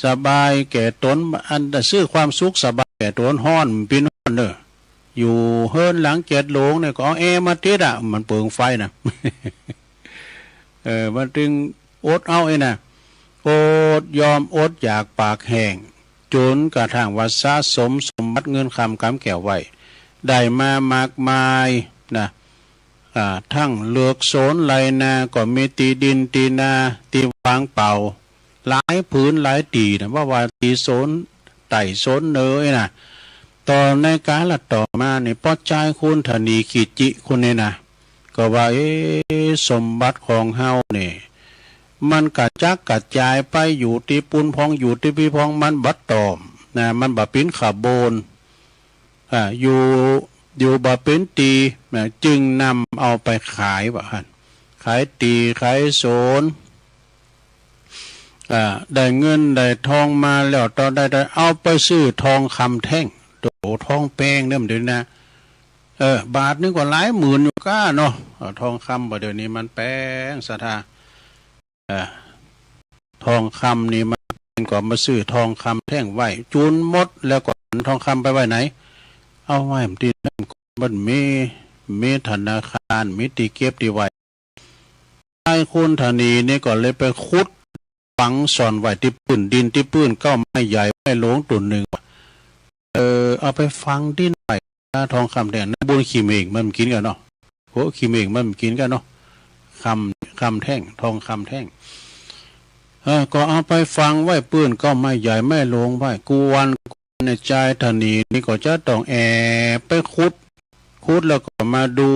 สบายแก่ตนอันซื้อความสุขสบายแก่ตนห้อนปีนห้อนเนออยู่เฮิรนหลังเจ็ดโหลงเนี่ยก็เอามาติดมันเปลืองไฟนะมันจึงอดเอานะอดยอมอดอยากปากแห้งจนกระทั่งว่าสะสมสมบัติเงินคำแก้วไว้ได้มามากมายนะทั้งเลือกโซนไรนาก็มีตีดินตีนาตีวางเป่าหลายพื้นหลายตีนะว่าตีโซนไต่โซนเนยนะต่อในการละต่อมาเนี่ยป้อใจคุณธนีขีจิคุณเนี่ยนะก็ว่าสมบัติของเฮาเนี่ยมันกระจักกระจายไปอยู่ที่ปุนพองอยู่ที่พี่พองมันบัดตอมนะมันบ่ปิ้นขาโบนอยู่บ่เป็นตีนะจึงนำเอาไปขายว่าหั่นขายตีขายโซนได้เงินได้ทองมาแล้วต่อได้เอาไปซื้อทองคำแท่งโตทองแป้งเนี่ยเดี๋ยวนะบาทนึงก็หลายหมื่นอยู่ก้าเนาะทองคำบ่เดี๋ยวนี้มันแป้งสถาทองคำนี่มันก็มาซื้อทองคำแท่งไว้จูนหมดแล้วก็ทองคำไปไว้ไหนเอาไว้ที่นั่นมันมีธนาคารมีตีเก็บตีไว้ไอ้คุณธนีนี่ก็เลยไปขุดฝังซ่อนไว้ที่ปื้นดินที่ปื้นก็ไม่ใหญ่ไม่หลงตุ่นหนึ่งเอาไปฝังดินไว้ทองคำแท่งบุญขี้เมงมันกินกันเนาะโหขี้เมงมันกินกันเนาะคำแท่งทองคำแท่งก็เอาไปฟังไว้ปื้นก็ไม่ใหญ่ไม่ลงไว้กวนในใจธนีนี่ก็จะต้องไปขุดแล้วก็มาดู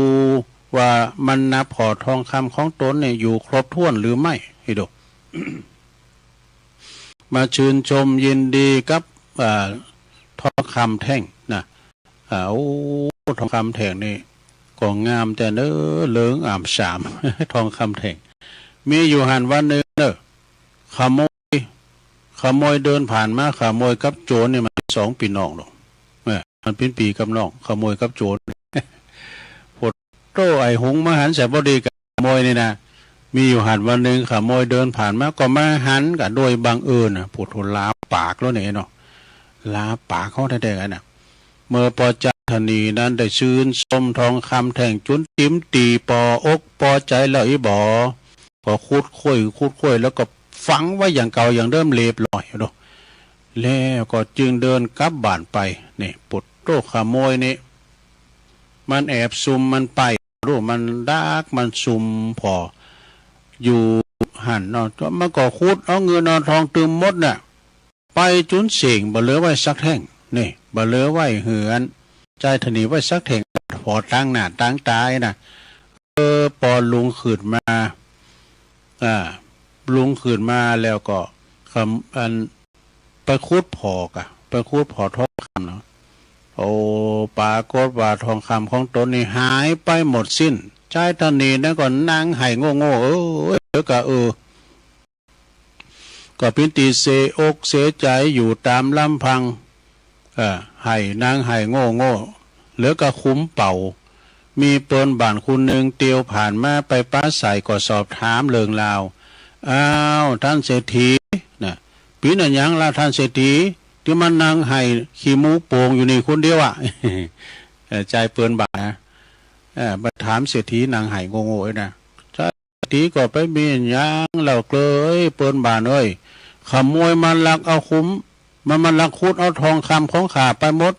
ว่ามันนับขอทองคำของตนเนี่ยอยู่ครบถ้วนหรือไม่ให้ดู มาชื่นชมยินดีกับทองคำแท่งนะทองคำแท่งนี่ก็งามแต่เนื้อเหลืองอ่ำสาม ทองคำแท่งมีอยู่หันวันหนึ่งเนอะขโมยเดินผ่านมาขโมยกับโจรเนี่ยมันสองปีน้องหรอกมันเป็นปีกับน้องขโมยกับโจรพดโตไอหงมาหันแสบบดีกับขโมยนี่นะมีอยู่หันวันหนึ่งขโมยเดินผ่านมาก็มาหันกันโดยบังเอิญผดลาปากแล้วเนี่ยเนาะลาปากเขาได้ๆกันนะเมื่อปอจธนีนั้นได้ชื่นชมทองคำแท่งจุนจิ้มตีปอกปอใจแล้วอีบ่พอคุดคุยแล้วก็ฝังไว้อย่างเก่าอย่างเดิมเรียบร้อยเนาะแล้วก็จึงเดินกลับบ้านไปนี่ปุดโตขโมยนี่มันแอบซุ่มมันไปรู้มันดักมันซุ่มพออยู่หันเนาะมันก็คุดเอาเงินเอาทองตึมหมดน่ะไปจุนเสียงบ่เหลือไว้สักแท่งนี่บ่เหลือไว้เหือนใจธนีไว้สักแท่งพอตั้งหน้าตั้งตายน่ะปอลุงขืนมาลุงขืนมาแล้วก็ไปคูดพอกะไปคูดพอทองคำเนาะโอ้ปรากฏว่าทองคำของตนนี่หายไปหมดสิ้นใจธนีนั่นก็นั่งไห้โง่ก็พินตีเสอกเสียใจอยู่ตามลำพังไห้นางไห้โง่เหลือก็คุ้มเป่ามีเปิ้นบ้านคุณหนึ่งเตียวผ่านมาไปป้าใส่ก็สอบถามเรื่องราวอ้าวท่านเศรษฐีนะปีนั้นยังล่ะท่านเศรษฐี ที่มันนางไห้ขี้มูโป่งอยู่นี่คนเดียวอ่ะ ใจเปินบ่านะมาถามเศรษฐีนางไห้โง่ๆนะเศรษฐีก็ไปมีอย่างเหล่าเกลยเปินบ่าเอ้ยขโมยมันลักเอาคุ้มมันลักคูดเอาทองคำของข้าไปหมด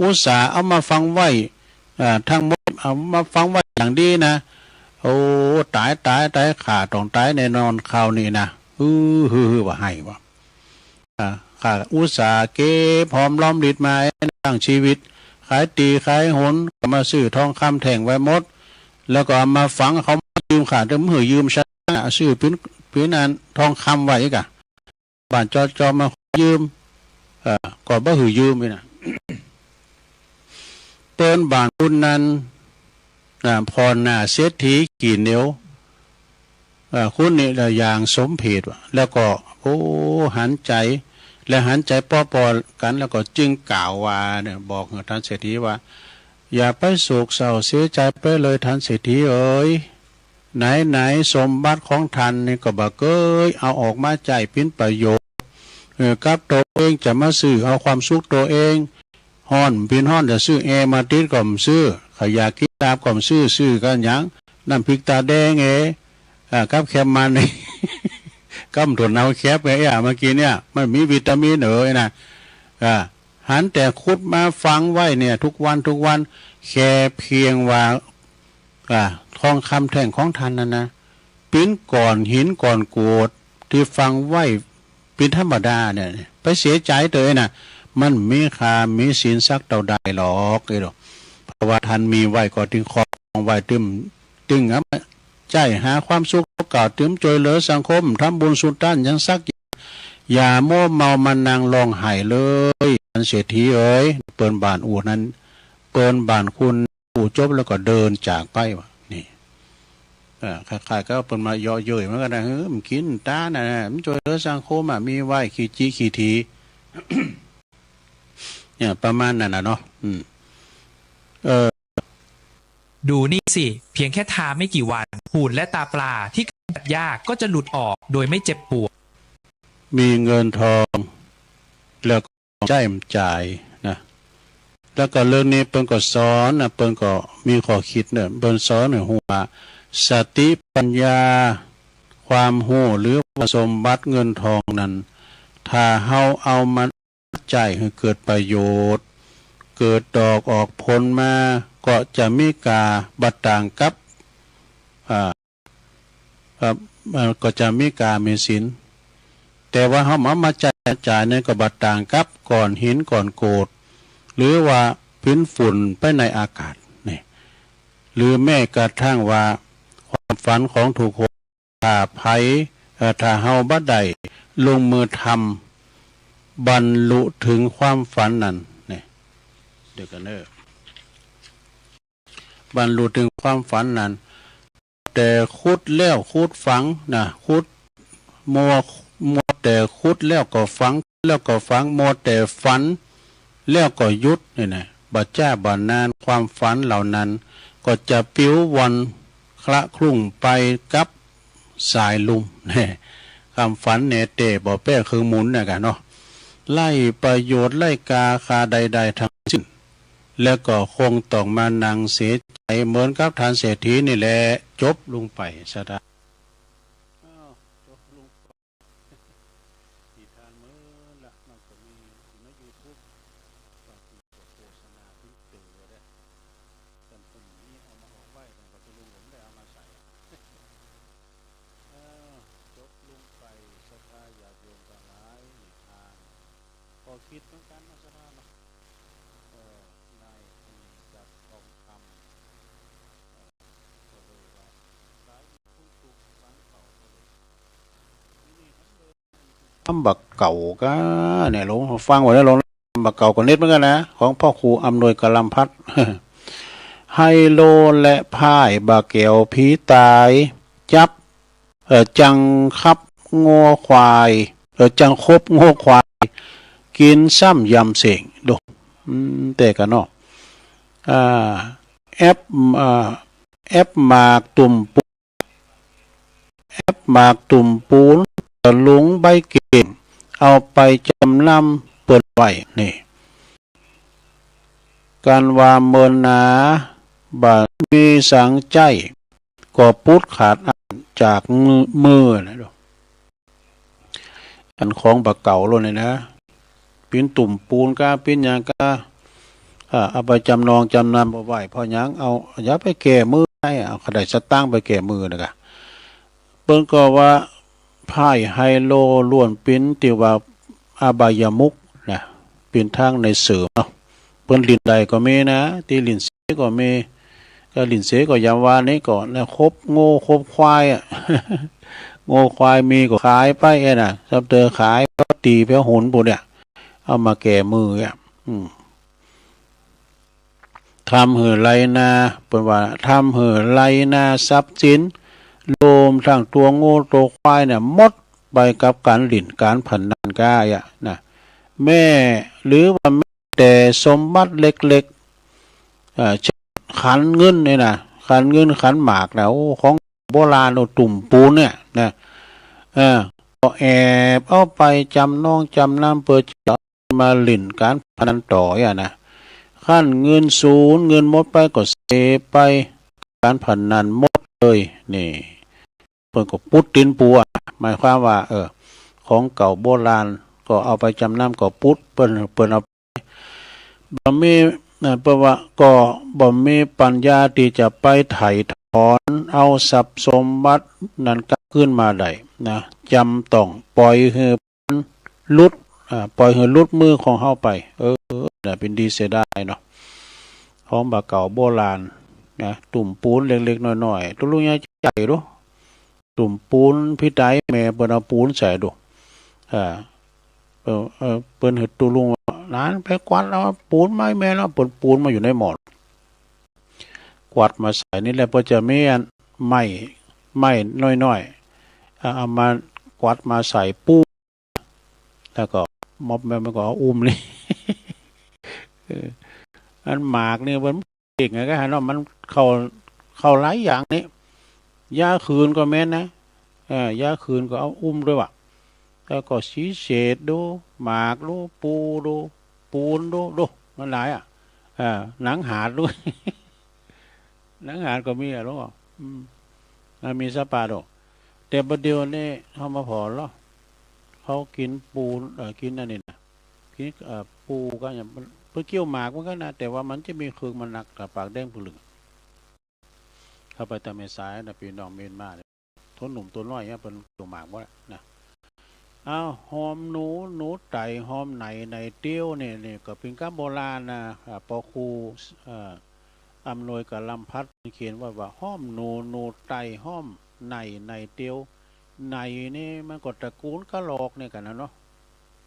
อุตสาห์เอามาฟังไว้ทั้งหมดเอามาฟังไว้อย่างดีนะโอ้ตายขาต้องตายแน่นอนคราวนี้นะว่าให้วะข้าอุตสาห์เก็บหอมล้อมริดมาตั้งชีวิตขายตีขายหนก็มาซื้อทองคำแท่งไว้หมดแล้วก็เอามาฝังเขายืมขาดเมื่อยืมฉันซื้อพื้นอันทองคำไว้กะบ้านจอมายืมก่อนบ่หือยืมไปนะ เปิ้นบานคุณนั้นพรหน้าเศรษฐีกี่เหนียวคุณนี่ละอย่างสมเพชแล้วก็โอ้หันใจและหันใจปอกันแล้วก็จึงกล่าวว่าเนี่ยบอกท่านเศรษฐีว่าอย่าไปโศกเศร้าเสียใจไปเลยท่านเศรษฐีเอ๋ยไหนสมบัติของท่านนี่ก็บ่เกยเอาออกมาใจเป็นประโยชน์กับตัวเองจะมาซื้อเอาความสุขตัวเองฮ้อนพินฮ้อนจะซื้อแอร์มาติดก่อมซื้อขยะกินตาบก่อมซื้อกันหยังน้ำพริกตาแดงกับแคมมันนี่ก็มถั่วเน่าแคบไงเมื่อกี้เนี่ยมันมีวิตามินนะหันแต่คุดมาฟังไว้เนี่ยทุกวันแค่เพียงว่าทองคำแท่งของท่านนะปิ้นก่อนหินก่อนโกดที่ฟังไว้เป็นธรรมดาเนี่ยไปเสียใจเลยนะมันมีค่ามีศีลสักเท่าใดหรอกเพราะว่าท่านมีไว้ก็ถึงครองไว้ตึงใจหาความสุขเก่าเติมจอยเหลือสังคมทำบุญสุดด้านยังสักอย่าโม้เมามันนางลองหายเลยท่านเศรษฐีเอ๋ยเปิ้นบานอู่นั้นเปิ้นบานคุณอู่จบแล้วก็เดินจากไปวะนี่คล้ายๆก็เปิ้นมาย่อเย้ยเหมือนกันนะมันกินตาน่ะมันจอยเหลือสังคมมีไว้ขี้ที เนี่ยประมาณนั้นนะเนาะดูนี่สิเพียงแค่ทาไม่กี่วันหูดและตาปลาที่กัดยากก็จะหลุดออกโดยไม่เจ็บปวดมีเงินทองแล้วก็ใช้จ่ายนะแล้วก็เรื่องนี้เปิ้นก็สอนนะเปิ้นก็มีข้อคิดเนี่ยเปิ้นสอนเนี่ยหัวสติปัญญาความรู้หรือสมบัติเงินทองนั้นถ้าเฮาเอามันจ่ายให้เกิดประโยชน์เกิดดอกออกผลมาก็จะมีกาบัดต่างกับก็จะมีกามีศีลแต่ว่าเฮามาจ่ายเนี่ยก็บัดต่างกับก่อนหินก่อนโกดหรือว่าพื้นฝุ่นไปในอากาศนี่หรือแม้กระทั่งว่าความฝันของถูกคนถ้าภัยถ้าเฮาบ่ได้ลงมือทำบรรลุถึงความฝันนั้นนี่เดี๋ยวกันบรรลุถึงความฝันนั้นแต่คุดแล้วคุดฝังนะคุดมัวแต่คุดแล้วก็ฝังมัวแต่ฝันแล้วก็ยุดนี่นะบัดจ้าบัดนานความฝันเหล่านั้นก็จะปิ้ววันคละคลุ้งไปกับสายลุมเนี่ยคำฝันเนี่ยเตะบ่แป้คือหมุนนะกันเนาะไล่ประโยชน์ไล่กาคาใดๆทั้งสิ้นแล้วก็คงต้องมานั่งเสียใจเหมือนกับท่านเศรษฐีนี่แหละจบลงไปซะได้จบลงไปที่ทานมื้อละมันก็มีใน YouTube บางทีก็โฆษณาที่ตื่นได้แต่ผมนี่เอามาออกไว้ผมก็จะลุงผมได้เอามาใส่จบลงไปศรัทธาญาติโยมทั้งหลายนิทานพอคิดเหมือนกันนะศรัทธาเนาะนายจับทองคำก็เลยว่าสายคุณถูกฟังเก่าก็เลยนี่ทั้งเลยคำบักเก่าก็เนี่ยหลวงฟังไว้แล้วหลวงบักเก่าก็เน็ตเหมือนกันนะของพ่อครูอำนวยกลัมพัฒน์ ไฮโลและพายบาเกียวผีตายจับจังคับงัวควายจังคบงัวควายกินซ้ำยำเสงดูแต่กันเนาะแอปหมากตุ่มปูตะลุงใบเก็บเอาไปจำน เปิดไว้นี่การว่าเมินหนาบามีสังใจก็ปุดขาดจากมือนะดูอันของบะเก่าโลดเลยนะปิ้นตุ่มปูนกาปิ้นยางกาเอาไปจำนองจำนำเอาไว้พอยังเอาอย่าไปแก่มือให้เอาขดายสตั้งไปแก่มือนะกะเปิ้นก็ว่าไพ่ไฮโลล้วนปิ้นที่ว่าอบายามุกนะปิ้นทางในเสือเนาะเปิ้นลินใดก็มีนะตีลินเสก็มีก็ลินเสก็ยามวานนี้ก็นะครบโง่ครบควายอ่ะ โง่ควายมีก็ขายไปน่ะซับเตอขายก็ตีเพี้ยหุนปุ่นเนี่ยเอามาแก่มืออ่ะทำเหือไรนาเป็นว่าทำเหือไรนาทรัพย์สินโลมทั้งตัวโง่ตัวควายเนี่ยหมดไปกับการหลินการผันนันก้าอ่ะนะแม่หรือว่าแม่แต่สมบัติเล็กๆขันเงินเนี่ยนะขันเงินขันหมากแล้วของโบราณตุ่มปูนเนี่ยนะก็แอบเอาไปจำน้องจำน้ำเปิดจมาหลินการพนันต่ออ่ะนะขั้นเงินศูนย์เงินหมดไปก็เสไปการพนันหมดเลยนี่เปิดก็ปุดตินปูอ่ะหมายความว่าของเก่าโบราณก็เอาไปจำนำก็ปุดเปิ้นเอาบ่มีเพราะว่าก็บ่มีปัญญาที่จะไปไถ่ถอนเอาทรัพย์สมบัตินั้นกลับขึ้นมาได้นะจำต้องปล่อยให้ลุดปล่อยให้ลุดมือของเฮาไปเป็นดีเสียได้เนาะของบาเก่าโบราณนะตุ่มปูนเล็กๆน้อยๆตุลุงยายใหญ่ดูตุ่มปูนพี่ไดแม่เปิ้นเอาปูนใส่ดูเปิ้นเฮ็ดตุลุงนั้นไปกวาดเอาปูนไม้แม่แล้วปูนมาอยู่ในหม้อกวาดมาใส่นี่แหละเพื่อจะมีอันไม้น้อยๆเอามากวาดมาใส่ปูแล้วก็มอบแม่มันก็อุ้มเลยอันหมากเนี่ยมันเก่งไงก็ฮะเนาะมันเข้าหลายอย่างนี้ยาคืนก็แม่นนะยาคืนก็เอาอุ้มด้วยว่ะแล้วก็สีเศษดูหมากดูปูดูปูนดูมันหลายหนังหาดด้วย หนังหาดก็มีรู้ป่ะมีสปาโดแต่ประเดี๋ยวนี้เขามาพอแล้วเขากินปูกินอันนี้นะกินปูก็อย่างเพื่อเกี่ยวหมากมันก็นะแต่ว่ามันจะมีเครื่องมันหนักกับปากแดงผลึกเข้าไปตามเมษายนะปีน้องเมียนมาเนี่ยทนหนุ่มตัวน้อยเนี่ยเป็นเกี่ยวหมากว่านะหอมหนูไต่หอมในเตี้ยวเนี่ยก็เป็นก้าโบราณนะปอคูอำนวยกับลำพัดเขียนว่าห้อมหนูไต่ห้อมในเตียวในนี่มันก็ตระกูลกะหลอกเนี่ยกันนะเนาะ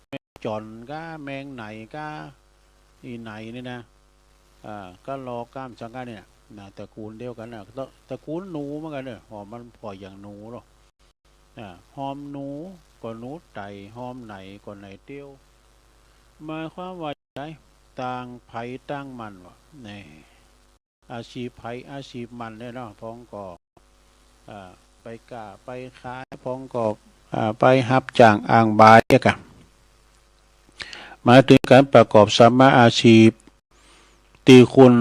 แมงจอนก้าแมงไหนก้าอีไหนนี่นะกะหลอกก้ามสังกัดเนี่ยนะตระกูลเดียวกันนะตระกูลหนูเหมือนกันเนี่ยหอมมันพออย่างหนูหรอกหอมหนูก็หนูไต่หอมไหนก็ไหนเตียวมาความว่าใจต่างไผ่ต่างมันวะนี่อาชีพไผ่อาชีพมันเนี่ยเนาะพ้องก็ไปกะไปขายพ้องก็ไปหับจ้างอ่างบายกันหมายถึงการประกอบสมาอาชีพที่คุณ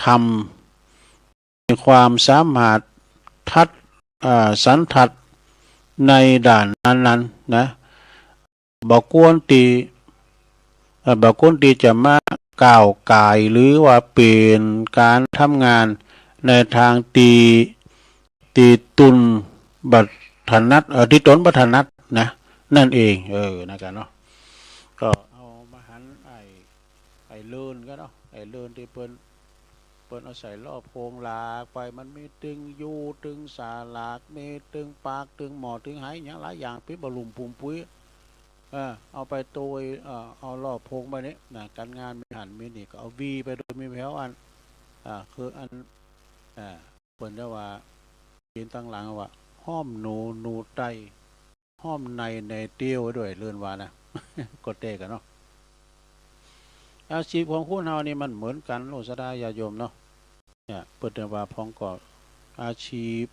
ทำมีความสามารถสันทัดในด่านนั้นๆนะบอกกวนตีจะมาก้าวกายหรือว่าเปลี่ยนการทำงานในทางตีตุนบัถนัดที่ตนบัถนัดนะนั่นเองนะครับเนาะก็เอามาหันไอ้เลื่นก็เนาะไอ้เลื่นที่เปิ้นเอาใส่ล่อโพงหลากไปมันมีตึงยูตึงสาลากมีตึงปากตึงหมอตึงหายอย่างหลายอย่างปิ๊บบลุมปุ่มปุ้ยเอาไปตัวเอาล่อโพงไปนี้นะการงานมีหันมีนี่ก็เอาวีไปโดยมีแผวอันคืออันเปิ้นได้ว่ากินตั้งหลังว่าห้อมหนูไตห้อมในเตี้ยวด้วยเลื่อนว่านะ กดเตะกันเนาะอาชีพของคุณเฮานี่มันเหมือนกันโลสดายาโยมเนาะเนี่ยเปิดว่าพ้องก่ออาชีพ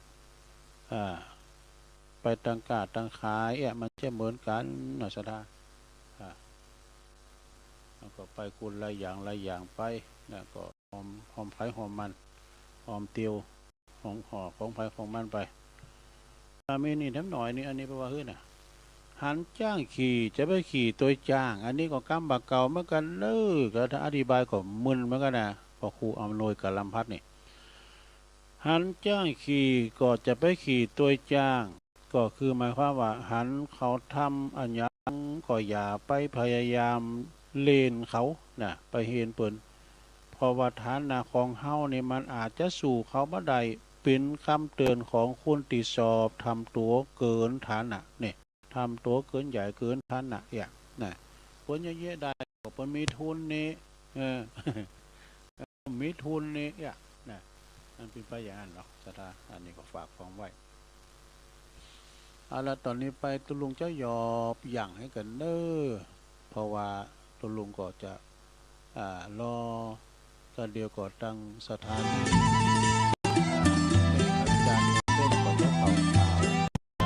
ไปตั้งขายมันจะเหมือนกันโลสดา แล้วก็ไปคุณหลายอย่างไปแล้วก็หอมไผ่หอมมันหอมเตียวของห่อของไผ่ของมันไปมีนี่น้ำหน่อยนี่อันนี้แปลว่าเฮ้ยน่ะหันจ้างขี่จะไปขี่ตัวจ้างอันนี้ก็กำบักเก่าเหมือนกันก็ถ้าอธิบายก็มึนเหมือนกันนะพอครูอำนวยกับลำพัดนี่หันจ้างขี่ก็จะไปขี่ตัวจ้างก็คือหมายความว่าหันเขาทำอันยังก็อย่าไปพยายามเลนเขาน่ะไปเห็นเปิ่นเพราะว่าฐานะของเฮานี่มันอาจจะสู่เขาบ่ได้เป็นคำเตือนของคนที่สอบทำตัวเกินฐานะเนี่ยทำตัวเกินใหญ่เกินฐานะอย่างน่ะคนเยอะๆได้ก็เปิ้นมีทุนนี่มีทุนนี่อย่างน่ะมันเป็นไปอย่างนั้นหรอกสถาอันนี้ก็ฝากฟังไว้เอาละตอนนี้ไปตุลุงเจ้าหยอบอย่างให้กันเพราะว่าตุลุงก็จะรอกันเดียวก็ตั้งสถานี